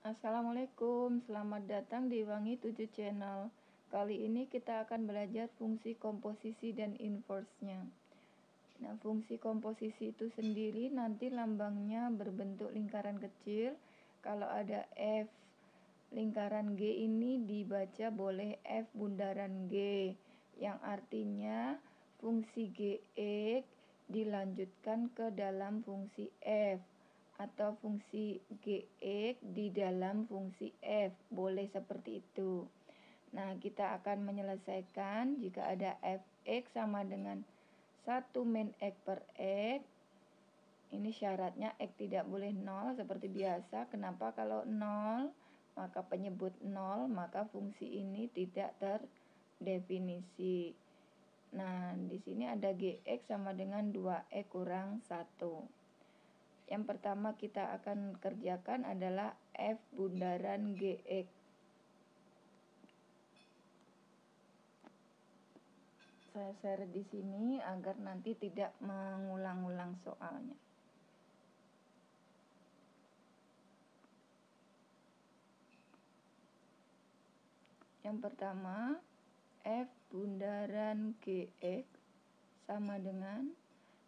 Assalamualaikum, selamat datang di Wangi 7 Channel. Kali ini kita akan belajar fungsi komposisi dan inverse-nya. Nah, fungsi komposisi itu sendiri nanti lambangnya berbentuk lingkaran kecil. Kalau ada F lingkaran G ini dibaca boleh F bundaran G, yang artinya fungsi Gx dilanjutkan ke dalam fungsi F, atau fungsi Gx di dalam fungsi F, boleh seperti itu. Nah, kita akan menyelesaikan jika ada Fx sama dengan 1 min X per X. Ini syaratnya X tidak boleh 0 seperti biasa. Kenapa? Kalau 0 maka penyebut 0, maka fungsi ini tidak terdefinisi. Nah, di sini ada Gx sama dengan 2X kurang 1. Yang pertama kita akan kerjakan adalah F bundaran Gx. Saya share di sini agar nanti tidak mengulang-ulang soalnya. Yang pertama, F bundaran Gx sama dengan,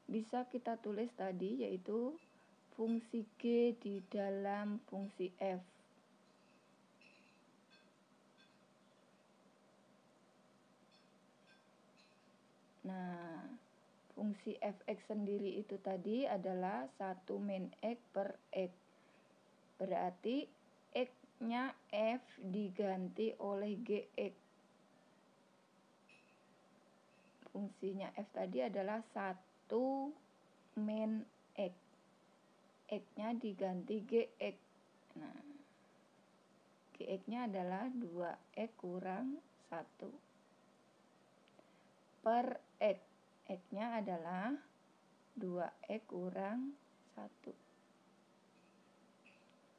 bisa kita tulis tadi, yaitu fungsi G di dalam fungsi F. Nah, fungsi fx sendiri itu tadi adalah 1 min X per X. Berarti X-nya F diganti oleh Gx. Fungsinya F tadi adalah 1 min X. X-nya diganti Gx. Nah, Gx-nya adalah 2X kurang 1 per X. X-nya adalah 2X kurang 1.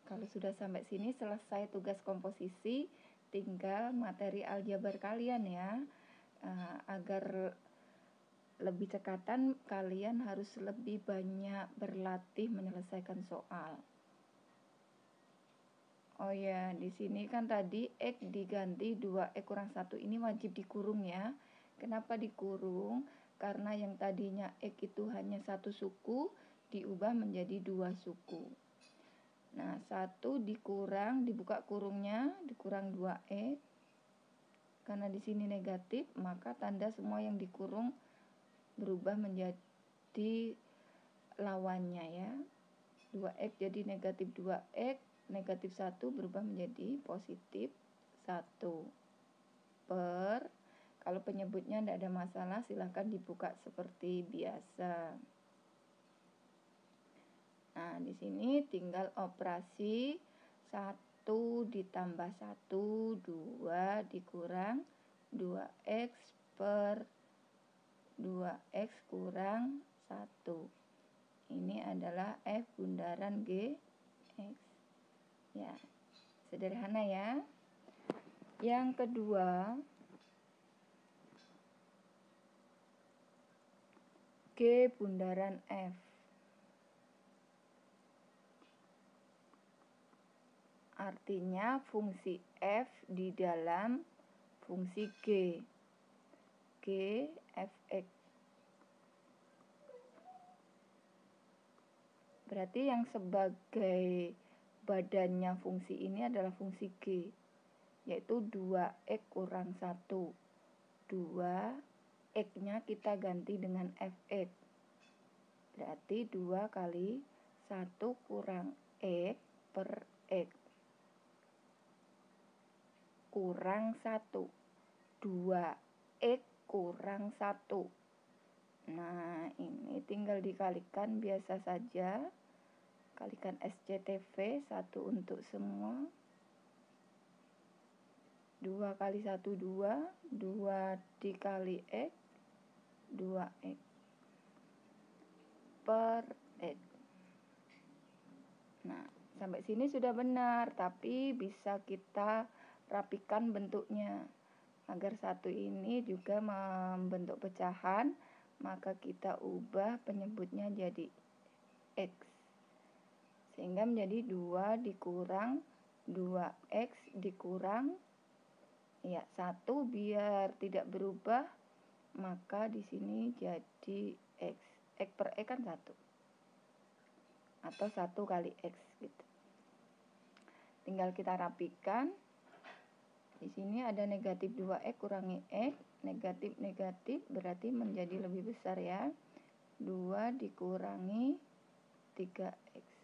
Kalau sudah sampai sini selesai tugas komposisi, tinggal materi aljabar kalian ya. Agar lebih cekatan, kalian harus lebih banyak berlatih menyelesaikan soal. Oh ya, di sini kan tadi X diganti 2X kurang 1 ini wajib dikurung ya. Kenapa dikurung? Karena yang tadinya X itu hanya satu suku, diubah menjadi 2 suku. Nah, 1 dikurang, dibuka kurungnya, dikurang 2X. Karena di sini negatif, maka tanda semua yang dikurung berubah menjadi lawannya ya. 2X jadi negatif 2X, negatif 1 berubah menjadi positif 1. Per, kalau penyebutnya tidak ada masalah, silahkan dibuka seperti biasa. Nah, di sini tinggal operasi 1 ditambah 1, 2 dikurang 2X per 2X kurang 1. Ini adalah F bundaran Gx. Ya, sederhana ya. Yang kedua, G bundaran F. Artinya fungsi F di dalam fungsi G. G Fx. Berarti yang sebagai badannya fungsi ini adalah fungsi G, yaitu 2X kurang 1. 2X-nya kita ganti dengan Fx. Berarti 2 kali 1 kurang X per X. Kurang 1. 2X kurang 1. Nah, ini tinggal dikalikan biasa saja. Kalikan SCTV, 1 untuk semua. 2 kali 1, 2. 2 dikali X, 2X. Per X. Nah, sampai sini sudah benar. Tapi bisa kita rapikan bentuknya. Agar 1 ini juga membentuk pecahan, maka kita ubah penyebutnya jadi X. Sehingga menjadi 2 dikurang 2x dikurang ya 1 biar tidak berubah, maka di sini jadi x. X per x kan 1. Atau 1 kali x gitu. Tinggal kita rapikan. Di sini ada negatif 2x kurangi x. Negatif berarti menjadi lebih besar ya. 2 dikurangi 3x.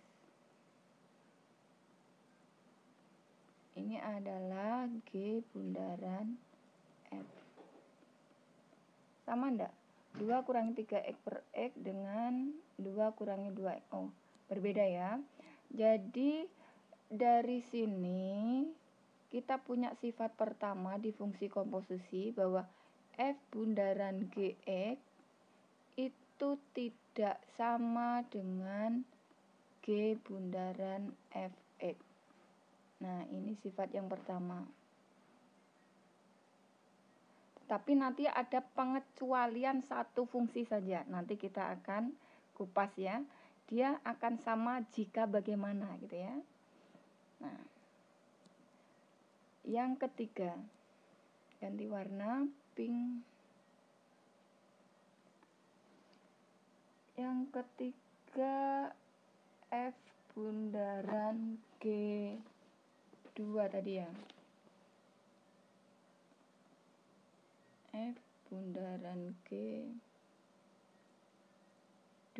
Ini adalah G bundaran F. Sama enggak? 2 kurangi 3x per x dengan 2 kurangi 2x. Oh, berbeda ya. Jadi dari sini kita punya sifat pertama di fungsi komposisi bahwa F bundaran Gx itu tidak sama dengan G bundaran Fx. Nah, ini sifat yang pertama. Tapi nanti ada pengecualian satu fungsi saja. Nanti kita akan kupas ya. Dia akan sama jika bagaimana gitu ya. Nah, yang ketiga, ganti warna pink. Yang ketiga F bundaran G2 tadi ya. F bundaran G2.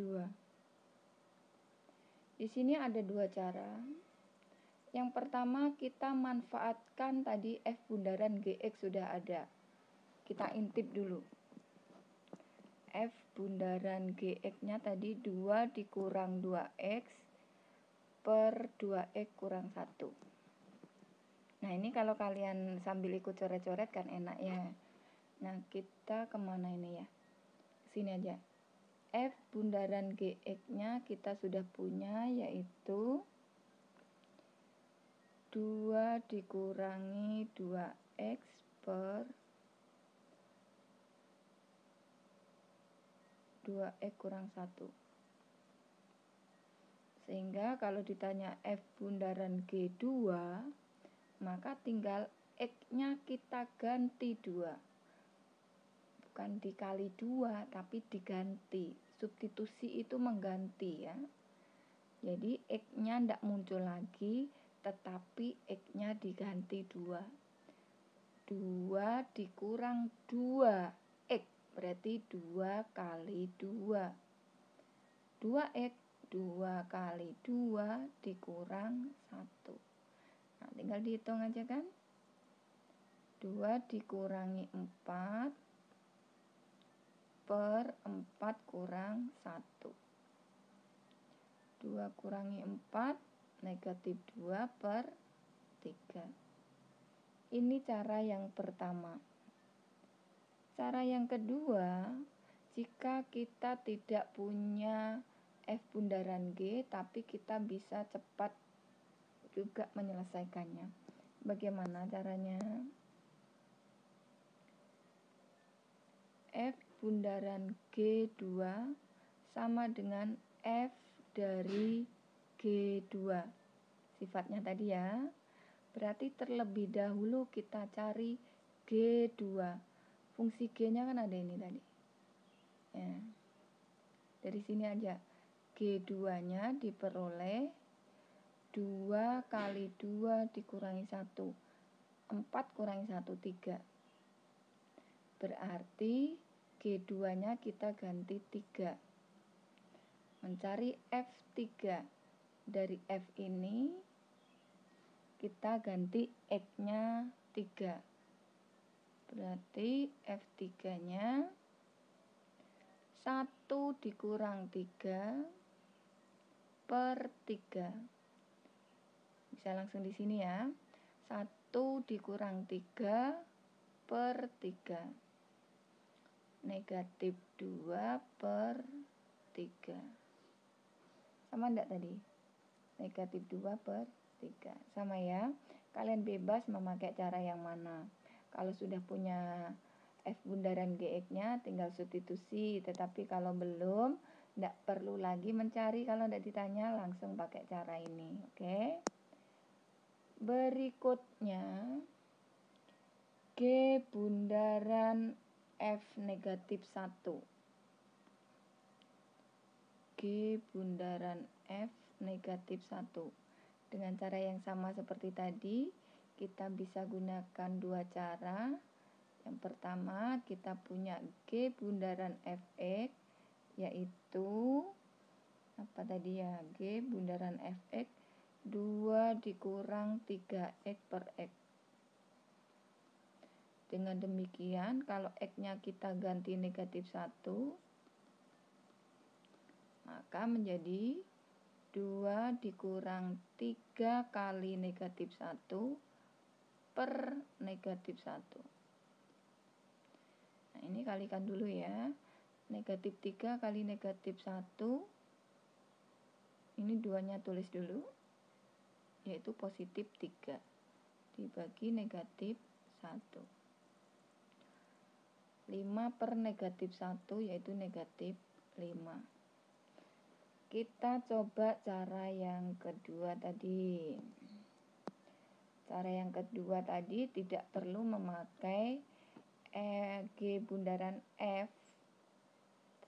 Di sini ada dua cara. Yang pertama kita manfaatkan tadi F bundaran Gx sudah ada. Kita intip dulu. F bundaran Gx-nya tadi 2 dikurang 2x per 2x kurang 1. Nah, ini kalau kalian sambil ikut coret-coret kan enak ya. Nah, kita kemana ini ya? Sini aja. F bundaran Gx-nya kita sudah punya, yaitu 2 dikurangi 2x per 2x kurang 1. Sehingga kalau ditanya F bundaran G2, maka tinggal X-nya kita ganti 2. Bukan dikali 2, tapi diganti. Substitusi itu mengganti ya. Jadi X-nya tidak muncul lagi, tetapi X-nya diganti 2. 2 dikurang 2X, berarti 2 kali 2. 2X, 2 kali 2 dikurang 1. Nah, tinggal dihitung aja kan. 2 dikurangi 4 per 4 kurang 1. 2 kurangi 4, negatif 2 per 3. Ini cara yang pertama. Cara yang kedua, jika kita tidak punya F bundaran G, tapi kita bisa cepat juga menyelesaikannya. Bagaimana caranya? F bundaran G2 sama dengan F dari G2. Sifatnya tadi ya. Berarti terlebih dahulu kita cari G2. Fungsi G-nya kan ada ini tadi. Ya. Dari sini aja. G2-nya diperoleh 2 kali 2 dikurangi 1. 4 kurangi 1, 3. Berarti G2-nya kita ganti 3. Mencari F3. Dari F ini kita ganti X-nya 3. Berarti F3-nya 1 dikurang 3 per 3. Bisa langsung di sini ya. 1 dikurang 3 per 3. Negatif 2 per 3. Sama enggak tadi? Negatif 2 per 3. Sama ya. Kalian bebas memakai cara yang mana. Kalau sudah punya F bundaran Gx-nya tinggal substitusi. Tetapi kalau belum, tidak perlu lagi mencari. Kalau tidak ditanya langsung pakai cara ini. Oke. Berikutnya G bundaran F negatif 1. G bundaran F negatif 1. Dengan cara yang sama seperti tadi, kita bisa gunakan dua cara. Yang pertama, kita punya G bundaran Fx, yaitu apa tadi ya? G bundaran Fx 2 dikurang 3x per x. Dengan demikian, kalau x-nya kita ganti negatif 1, maka menjadi 2 dikurang 3 kali negatif 1 per negatif 1. Nah, ini kalikan dulu ya. Negatif 3 kali negatif 1, ini 2-nya tulis dulu, yaitu positif 3 dibagi negatif 1. 5 per negatif 1 yaitu negatif 5. Kita coba cara yang kedua tadi. Cara yang kedua tadi tidak perlu memakai G bundaran F,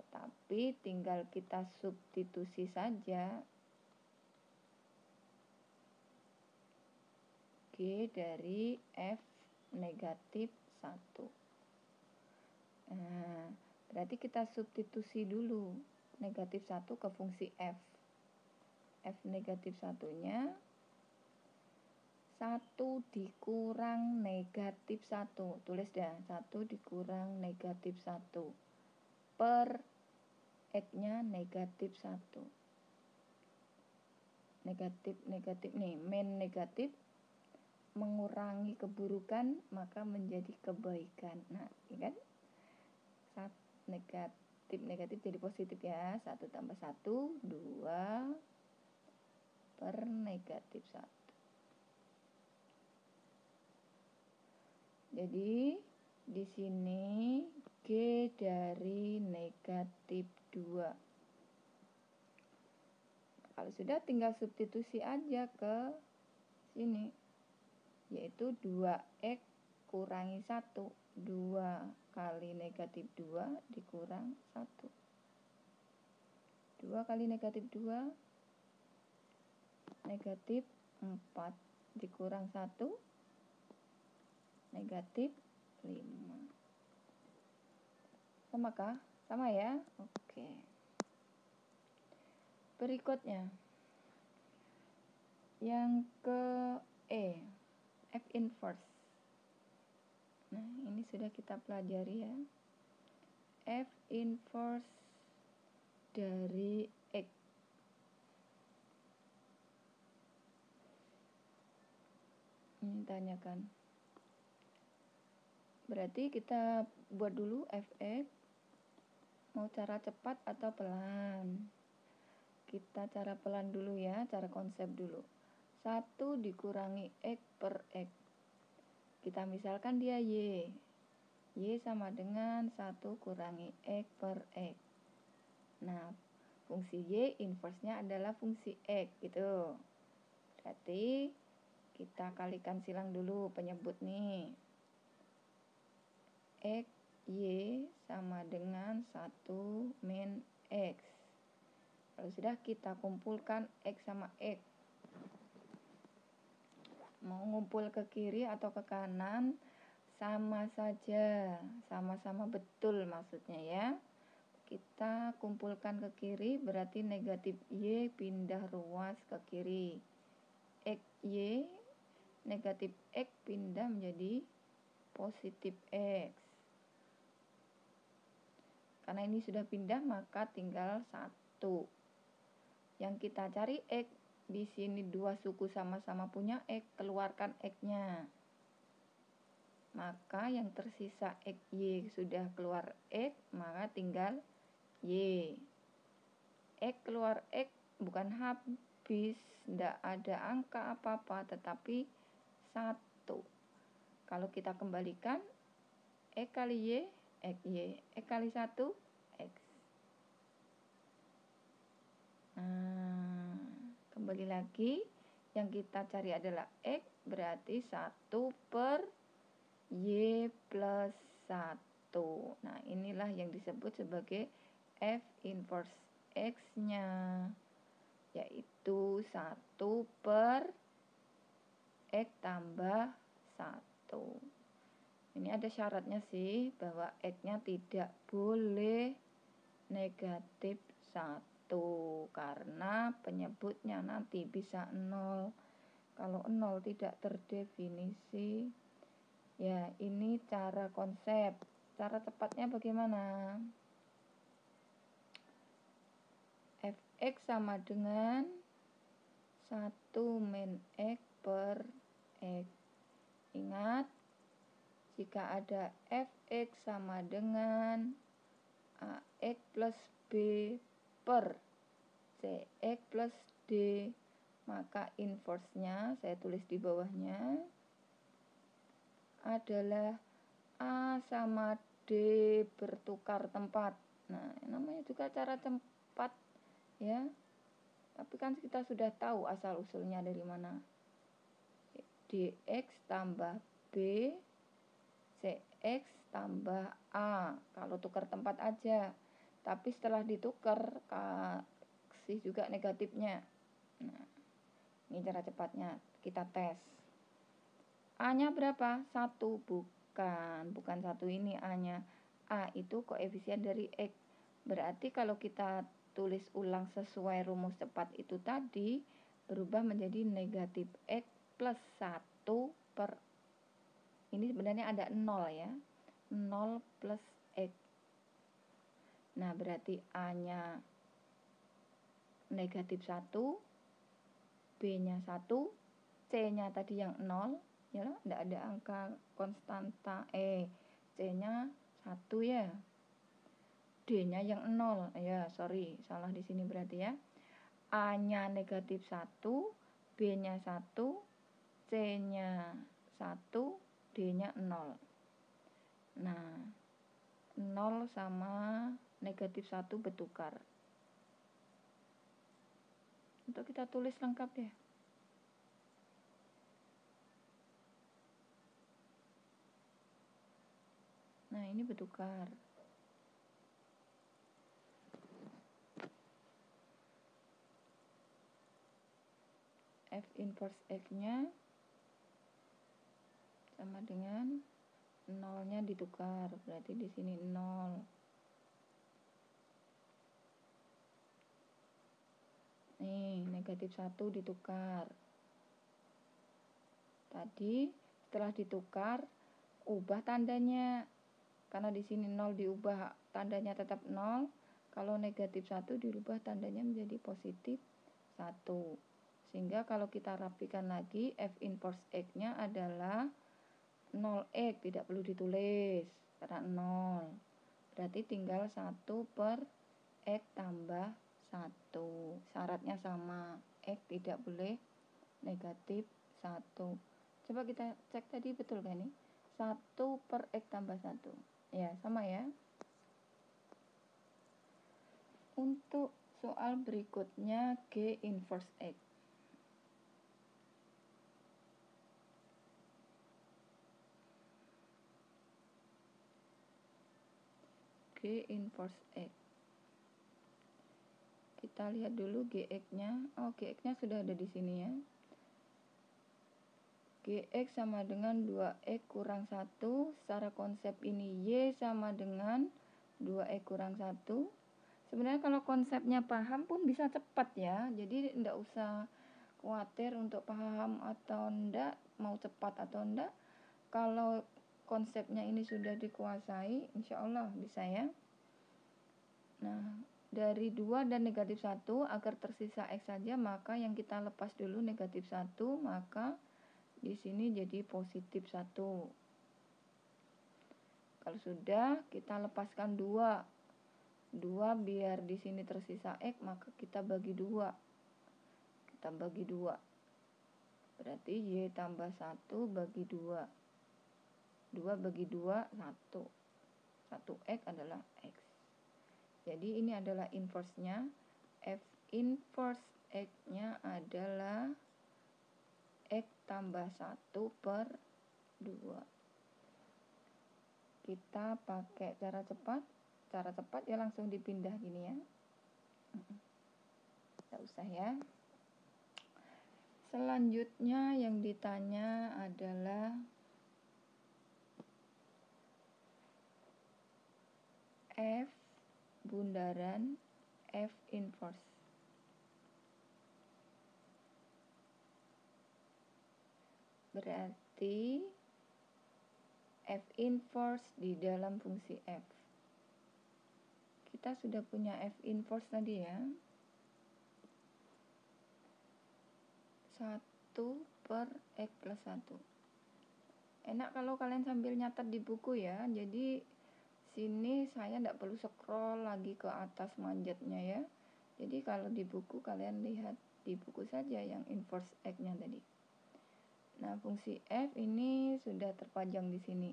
tetapi tinggal kita substitusi saja G dari F negatif 1. Nah, berarti kita substitusi dulu negatif 1 ke fungsi F. F negatif 1-nya 1 dikurang negatif 1. Tulis dah, 1 dikurang negatif 1 per X-nya negatif 1. Negatif nih, min negatif mengurangi keburukan maka menjadi kebaikan. Nah, ini kan negatif jadi positif ya. 1 tambah 1 2 per negatif 1. Jadi di sini G dari negatif 2. Kalau sudah tinggal substitusi aja ke sini, yaitu 2x kurangi 1. 2 kali negatif 2 dikurang 1. 2 kali negatif 2 negatif 4 dikurang 1 negatif 5. Samakah? Sama ya? Oke. Berikutnya yang ke E, F inverse. Nah, ini sudah kita pelajari ya. F inverse dari X. Ini tanyakan. Berarti kita buat dulu Fx. Mau cara cepat atau pelan? Kita cara pelan dulu ya, cara konsep dulu. 1 dikurangi X per X. Kita misalkan dia Y. Y sama dengan 1 kurangi X per X. Nah, fungsi Y inverse-nya adalah fungsi X gitu. Berarti kita kalikan silang dulu penyebut nih. X Y sama dengan 1 min X. Kalau sudah kita kumpulkan X sama X. Mau ngumpul ke kiri atau ke kanan sama saja, sama-sama betul maksudnya ya. Kita kumpulkan ke kiri berarti negatif Y pindah ruas ke kiri. X Y negatif X pindah menjadi positif X. Karena ini sudah pindah maka tinggal 1. Yang kita cari X, di sini dua suku sama-sama punya X, keluarkan X-nya. Maka yang tersisa X Y sudah keluar X, maka tinggal Y. X keluar X bukan habis, tidak ada angka apa-apa, tetapi 1. Kalau kita kembalikan X kali Y, X Y. X kali 1, X. Nah, kembali lagi, yang kita cari adalah X, berarti 1 per Y plus 1. Nah, inilah yang disebut sebagai F inverse X-nya, yaitu 1 per X tambah 1. Ini ada syaratnya sih, bahwa X-nya tidak boleh negatif 1, karena penyebutnya nanti bisa 0. Kalau 0 tidak terdefinisi, ya ini cara konsep. Cara tepatnya bagaimana? Fx sama dengan 1 min X per X. Ingat, jika ada Fx sama dengan Ax plus B per Cx plus D, maka inverse-nya, saya tulis di bawahnya, adalah A sama D bertukar tempat. Nah, namanya juga cara tempat ya. Tapi kan kita sudah tahu asal usulnya dari mana. Dx tambah B, Cx tambah A. Kalau tukar tempat aja. Tapi setelah ditukar, kasih juga negatifnya. Nah, ini cara cepatnya. Kita tes. A-nya berapa? 1. Bukan 1 ini A-nya. A itu koefisien dari X. Berarti kalau kita tulis ulang sesuai rumus cepat itu tadi, berubah menjadi negatif X plus 1 per, ini sebenarnya ada 0 ya, 0 plus X. Nah, berarti A-nya negatif 1, B-nya 1, C-nya tadi yang 0, ya, tidak ada angka konstanta, C-nya 1 ya, D-nya yang 0, ya sorry, salah di sini berarti ya. A-nya negatif 1, B-nya 1, C-nya 1, D-nya 0. Nah, 0 sama negatif 1 bertukar. Untuk kita tulis lengkap ya. Nah, ini bertukar. F inverse X-nya sama dengan 0-nya ditukar, berarti di sini 0. Nih, negatif 1 ditukar. Tadi setelah ditukar, ubah tandanya. Karena di sini 0 diubah tandanya tetap 0. Kalau negatif 1 dirubah tandanya menjadi positif 1. Sehingga kalau kita rapikan lagi, F inverse X-nya adalah 0x, tidak perlu ditulis karena 0. Berarti tinggal 1 per X tambah 1. Syaratnya sama, X tidak boleh negatif 1. Coba kita cek tadi betul kan ini? 1 per X tambah 1. Ya, sama ya. Untuk soal berikutnya, G inverse X. G inverse X. Kita lihat dulu Gx-nya. Oh, Gx-nya sudah ada di sini ya. Gx sama dengan 2x kurang 1. Secara konsep ini Y sama dengan 2x kurang 1. Sebenarnya kalau konsepnya paham pun bisa cepat ya. Jadi tidak usah khawatir untuk paham atau enggak, mau cepat atau enggak. Kalau konsepnya ini sudah dikuasai, insya Allah bisa ya. Nah, dari 2 dan negatif 1, agar tersisa X saja, maka yang kita lepas dulu negatif 1, maka di sini jadi positif 1. Kalau sudah, kita lepaskan 2. 2 biar di sini tersisa X, maka kita bagi 2. Kita bagi 2. Berarti Y tambah 1 bagi 2. 2 bagi 2, 1. 1X adalah X. Jadi ini adalah inverse-nya. F inverse X-nya adalah X tambah 1 per 2. Kita pakai cara cepat ya, langsung dipindah gini ya. Tidak usah ya. Selanjutnya yang ditanya adalah F bundaran F inverse. Berarti F inverse di dalam fungsi F. Kita sudah punya F inverse tadi ya. 1 per X plus 1. Enak kalau kalian sambil nyatet di buku ya. Jadi sini saya tidak perlu scroll lagi ke atas manjatnya ya. Jadi kalau di buku kalian lihat di buku saja yang inverse X-nya tadi. Nah, fungsi F ini sudah terpajang di sini.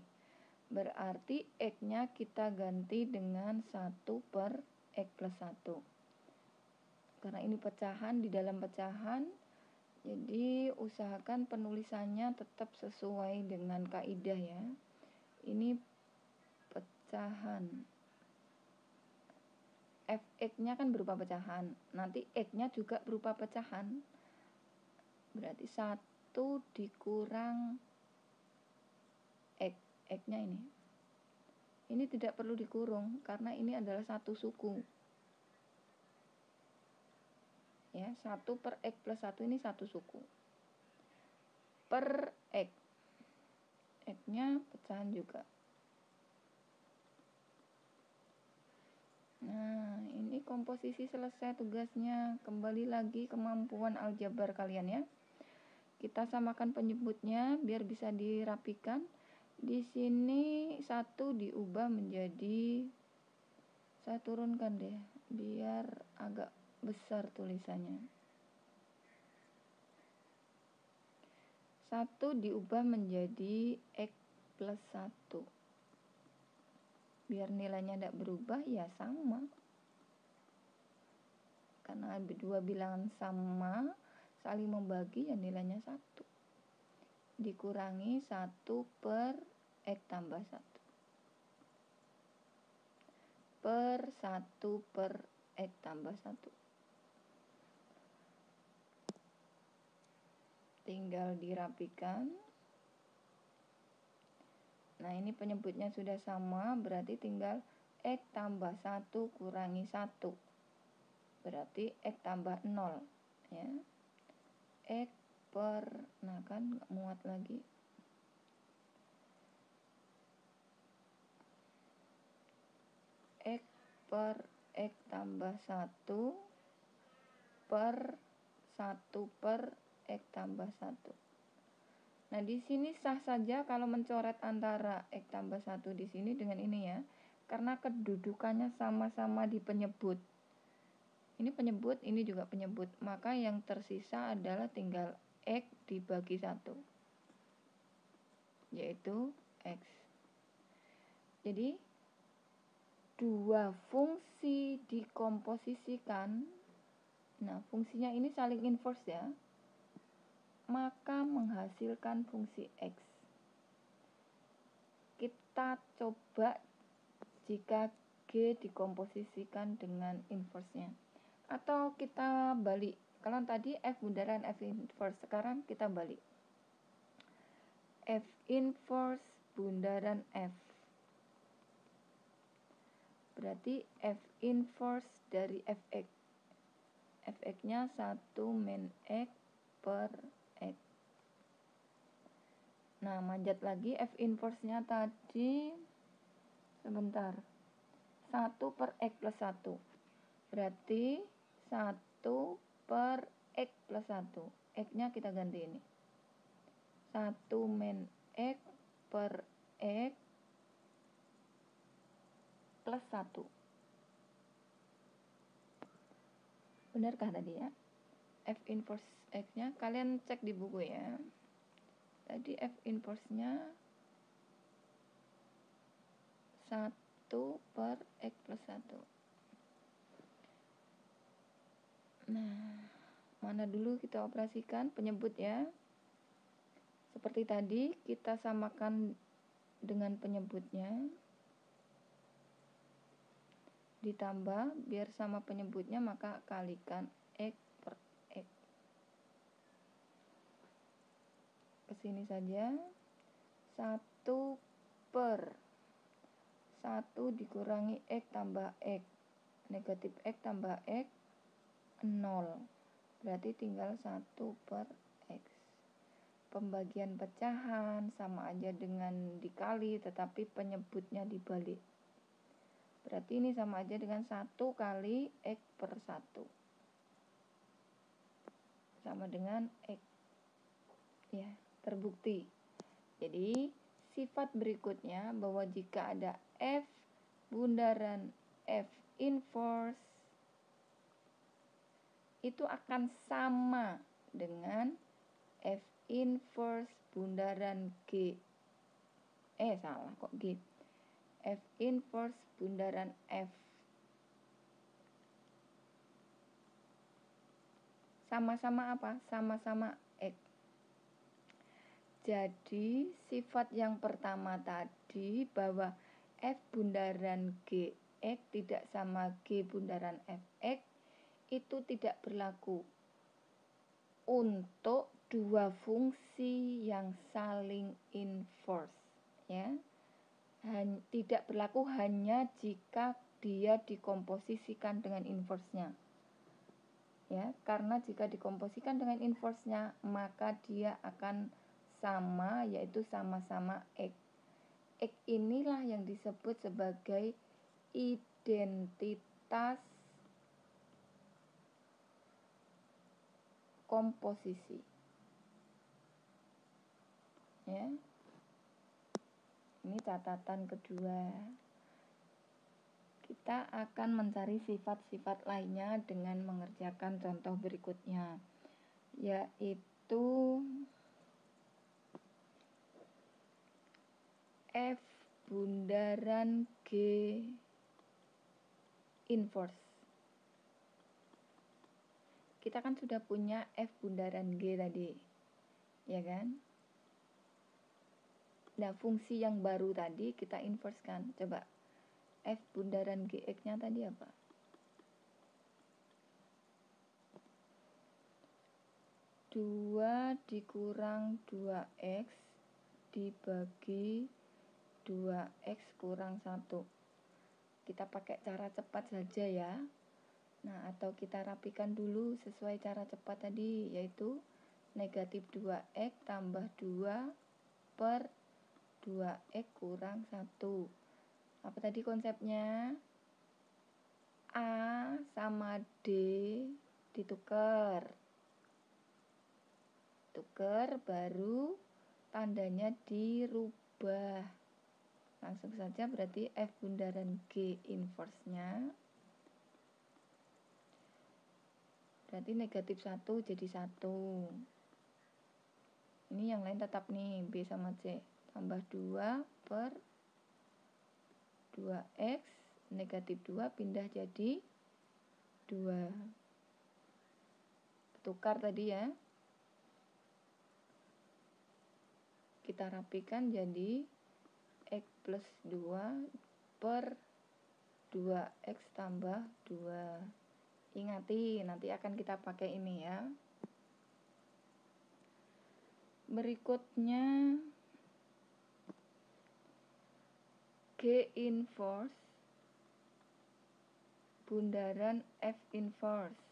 Berarti X-nya kita ganti dengan 1 per X plus 1. Karena ini pecahan, di dalam pecahan, jadi usahakan penulisannya tetap sesuai dengan kaidah ya. Ini pecahan. Fx-nya kan berupa pecahan. Nanti X-nya juga berupa pecahan. Berarti 1 dikurang X. X-nya ini. Ini tidak perlu dikurung karena ini adalah satu suku. Ya, 1 per X plus 1 ini satu suku. Per X. X-nya pecahan juga. Nah, ini komposisi selesai tugasnya. Kembali lagi kemampuan aljabar kalian ya. Kita samakan penyebutnya biar bisa dirapikan. Di sini 1 diubah menjadi, saya turunkan deh biar agak besar tulisannya. 1 diubah menjadi X plus 1. Biar nilainya tidak berubah ya sama. Karena dua bilangan sama, saling membagi ya nilainya 1. Dikurangi 1 per X tambah 1. Per 1 per X tambah 1. Tinggal dirapikan. Nah, ini penyebutnya sudah sama, berarti tinggal X tambah 1 kurangi 1. Berarti X tambah 0. Ya. X per, nah kan nggak muat lagi. X per X tambah 1 per 1 per X tambah 1. Nah, di sini sah saja kalau mencoret antara X tambah 1 di sini dengan ini ya. Karena kedudukannya sama-sama di penyebut. Ini penyebut, ini juga penyebut. Maka yang tersisa adalah tinggal X dibagi 1. Yaitu X. Jadi, dua fungsi dikomposisikan. Nah, fungsinya ini saling inverse ya. Maka menghasilkan fungsi X. Kita coba jika G dikomposisikan dengan inverse-nya. Atau kita balik. Kalau tadi F bundaran F inverse, sekarang kita balik. F inverse bundaran F. Berarti F inverse dari Fx. Fx-nya 1 min X per X. Nah, manjat lagi F inverse-nya tadi, sebentar, 1 per X plus 1. Berarti 1 per X plus 1. X-nya kita ganti ini. 1 min X per X plus 1. Benarkah tadi ya? F inverse X-nya, kalian cek di buku ya. Tadi F inverse-nya 1 per X plus 1. Nah, mana dulu kita operasikan penyebut ya. Seperti tadi, kita samakan dengan penyebutnya, ditambah biar sama penyebutnya, maka kalikan X per X. Kesini saja, 1 per 1 dikurangi X tambah X, negatif X tambah X 0, berarti tinggal 1 per X. Pembagian pecahan sama aja dengan dikali, tetapi penyebutnya dibalik. Berarti ini sama aja dengan 1 kali X per 1. Sama dengan X. Ya, terbukti. Jadi, sifat berikutnya bahwa jika ada F bundaran F inverse, itu akan sama dengan F inverse bundaran G. Salah kok G. F inverse bundaran F. Sama-sama apa? Sama-sama X. Jadi, sifat yang pertama tadi bahwa F bundaran Gx tidak sama G bundaran Fx itu tidak berlaku untuk dua fungsi yang saling inverse, ya. Tidak berlaku hanya jika dia dikomposisikan dengan inverse-nya. Ya, karena jika dikomposisikan dengan inverse-nya, maka dia akan sama, yaitu sama-sama X. X inilah yang disebut sebagai identitas komposisi. Ya. Ini catatan kedua. Kita akan mencari sifat-sifat lainnya dengan mengerjakan contoh berikutnya, yaitu F bundaran G inverse. Kita kan sudah punya F bundaran G tadi, ya kan? Nah, fungsi yang baru tadi kita inverse kan. Coba, F bundaran Gx-nya tadi apa? Dua dikurang 2x dibagi 2x kurang 1. Kita pakai cara cepat saja ya. Nah, atau kita rapikan dulu sesuai cara cepat tadi, yaitu negatif 2x tambah 2 per 2x kurang 1. Apa tadi konsepnya? A sama D ditukar. Tukar baru tandanya dirubah. Langsung saja berarti F bundaran G inverse-nya berarti negatif 1 jadi 1. Ini yang lain tetap nih, B sama C. Tambah 2 per 2x, negatif 2 pindah jadi 2. Tukar tadi ya. Kita rapikan jadi x plus 2 per 2x tambah 2. Ingati, nanti akan kita pakai ini ya. Berikutnya G inverse bundaran F inverse.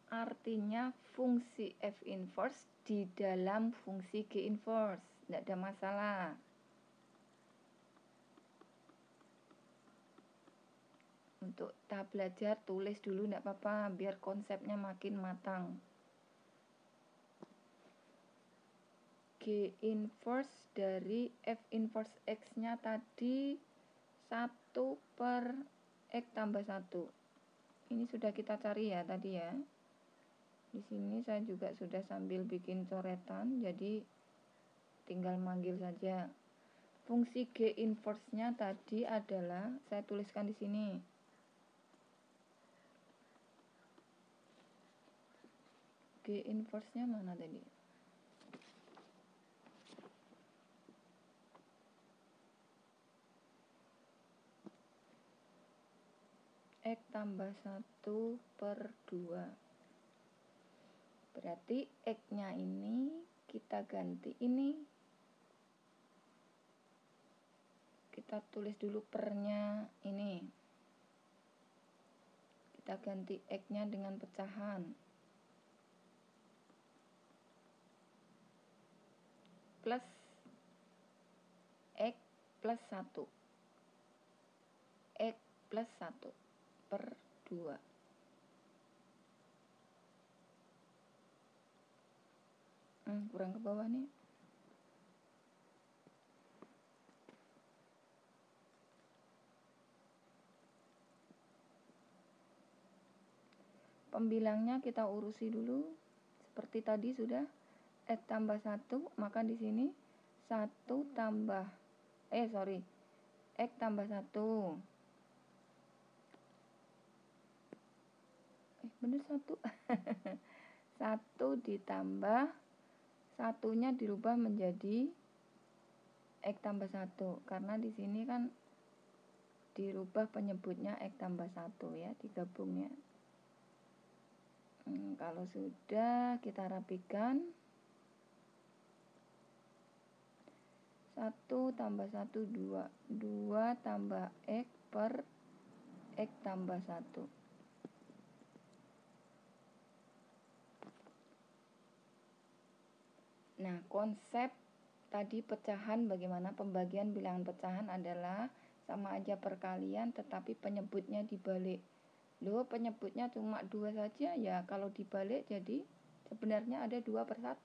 Artinya fungsi F inverse di dalam fungsi G inverse. Tidak ada masalah. Untuk tahap belajar tulis dulu tidak apa-apa, biar konsepnya makin matang. G inverse dari F inverse X-nya tadi 1 per X tambah 1. Ini sudah kita cari ya tadi ya. Di sini saya juga sudah sambil bikin coretan, jadi tinggal manggil saja. Fungsi G inverse-nya tadi adalah, saya tuliskan di sini. G inverse-nya mana tadi? X tambah 1 per 2. Berarti X-nya ini kita ganti ini. Kita tulis dulu pernya ini. Kita ganti X-nya dengan pecahan. Plus X plus 1. X plus 1 per 2. Kurang ke bawah nih. Pembilangnya kita urusi dulu. Seperti tadi sudah X tambah 1, maka di sini 1 tambah X tambah 1. Bener 1. 1 ditambah 1-nya dirubah menjadi X tambah 1 karena di sini kan dirubah penyebutnya X tambah 1 ya, digabung ya. Kalau sudah kita rapikan, 1 tambah 1 2, 2 tambah X per X tambah 1. Nah, konsep tadi pecahan, bagaimana pembagian bilangan pecahan adalah sama aja perkalian tetapi penyebutnya dibalik. Loh, penyebutnya cuma 2 saja ya, kalau dibalik jadi sebenarnya ada 2 per 1.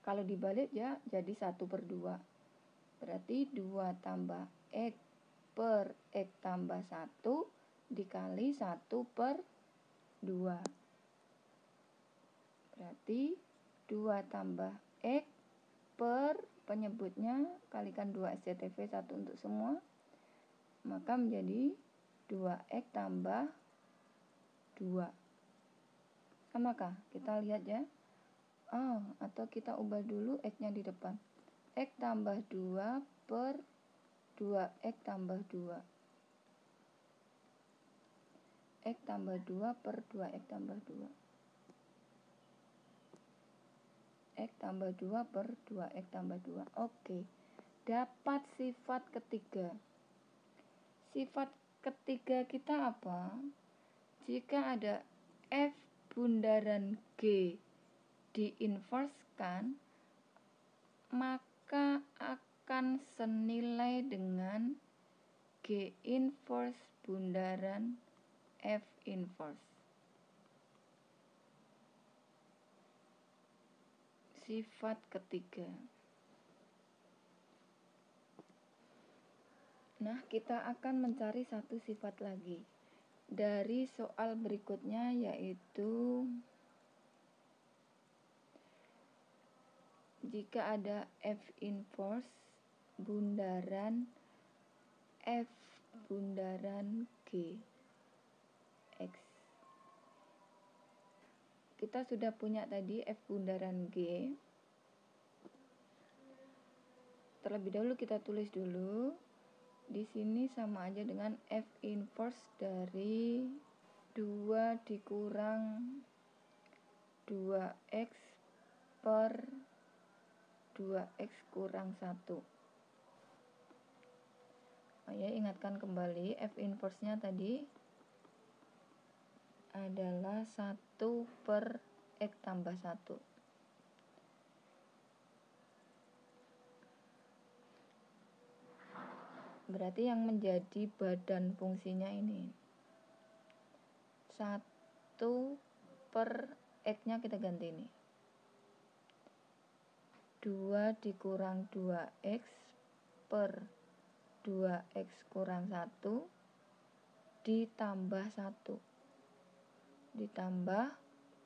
Kalau dibalik ya jadi 1 per 2. Berarti 2 tambah X per X tambah 1 dikali 1 per 2. Berarti 2 tambah X per penyebutnya kalikan 2 SCTV 1 untuk semua, maka menjadi 2X tambah 2. Samakah? Kita lihat ya. Atau kita ubah dulu X-nya di depan. X tambah 2 per 2X tambah 2. X tambah 2 per 2X tambah 2. X tambah 2 per 2X tambah 2. Oke. Dapat sifat ketiga. Sifat ketiga kita apa? Jika ada F bundaran G diinverskan, maka akan senilai dengan G inverse bundaran F inverse. Sifat ketiga. Nah, kita akan mencari satu sifat lagi dari soal berikutnya, yaitu jika ada F inverse bundaran F bundaran G X. Kita sudah punya tadi F bundaran G. Terlebih dahulu kita tulis dulu. Di sini sama aja dengan F inverse dari 2 dikurang 2X per 2X kurang 1. Ya, ingatkan kembali F inverse-nya tadi adalah 1 per X tambah 1. Berarti yang menjadi badan fungsinya ini 1 per X-nya kita ganti ini 2 dikurang 2X per 2X kurang 1 ditambah 1 ditambah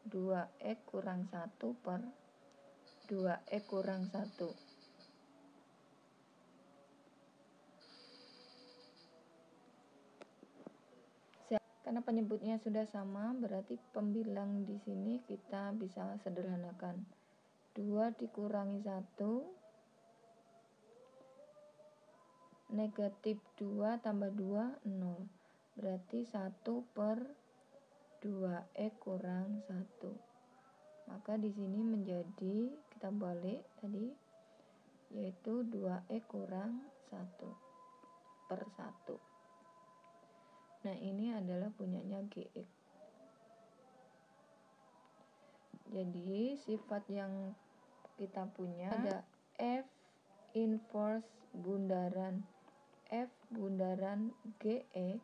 2X kurang 1 per 2X kurang 1. Karena penyebutnya sudah sama, berarti pembilang di sini kita bisa sederhanakan. 2 dikurangi 1, negatif 2 tambah 2, 0. berarti 1/2x kurang 1. Maka di sini menjadi, kita balik tadi, yaitu 2x kurang 1/1. Nah, ini adalah punyanya Gx. Jadi sifat yang kita punya ada F inverse bundaran F bundaran Gx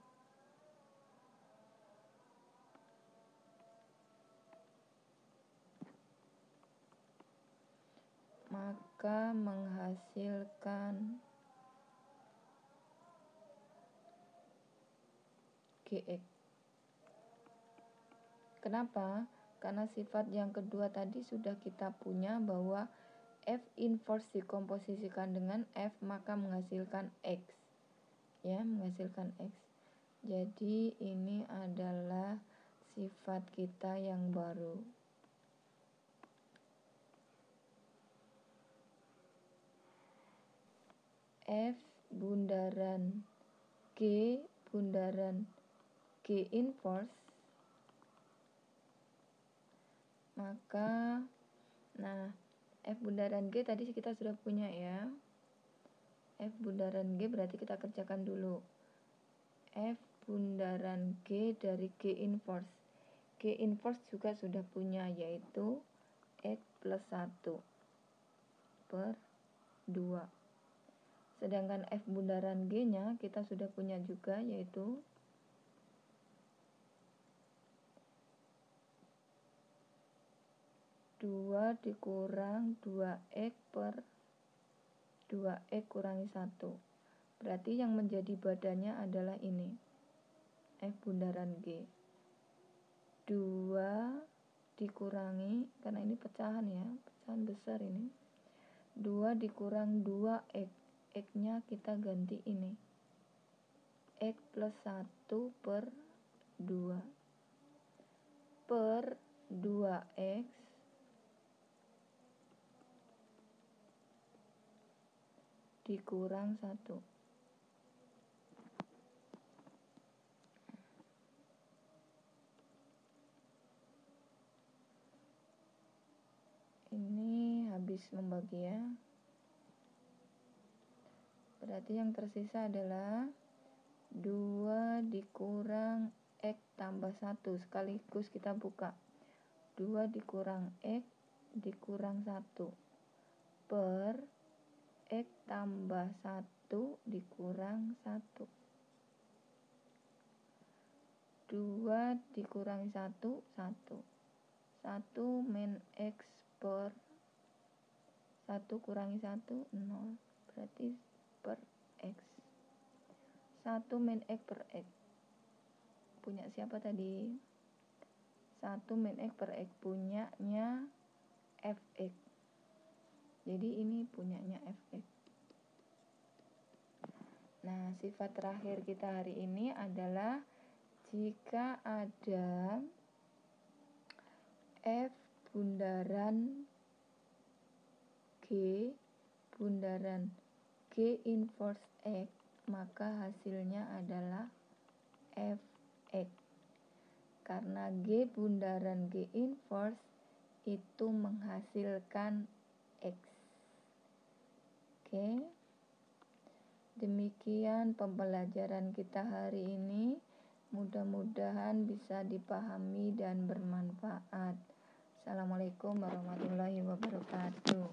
maka menghasilkan Gx. Kenapa? Karena sifat yang kedua tadi sudah kita punya bahwa F inverse dikomposisikan dengan F maka menghasilkan X. Ya, menghasilkan X. Jadi ini adalah sifat kita yang baru. F bundaran G bundaran G inverse, maka F bundaran G tadi kita sudah punya ya. F bundaran G berarti kita kerjakan dulu. F bundaran G dari G inverse. G inverse juga sudah punya, yaitu X plus 1/2. Sedangkan F bundaran G-nya kita sudah punya juga, yaitu dua dikurang 2x kurangi 1. Berarti yang menjadi badannya adalah ini, F bundaran G. 2 dikurangi, karena ini pecahan ya, pecahan besar ini. 2 dikurang 2x, x-nya kita ganti ini, x plus 1/2 per 2x dikurang 1. Ini habis membagi ya. Berarti yang tersisa adalah 2 dikurang X tambah 1. Sekaligus kita buka. 2 dikurang X dikurang 1 per X tambah 1 dikurang 1. 2 dikurangi 1, 1. 1 min X per 1 kurangi 1, 0. Berarti per X. 1 min X per X. Punya siapa tadi? 1 min X per X. Punyanya Fx. Jadi ini punyanya Fx. Nah, sifat terakhir kita hari ini adalah jika ada F bundaran G bundaran G inverse X, maka hasilnya adalah Fx. Karena G bundaran G inverse itu menghasilkan X. Oke. Demikian pembelajaran kita hari ini. Mudah-mudahan bisa dipahami dan bermanfaat. Assalamualaikum warahmatullahi wabarakatuh.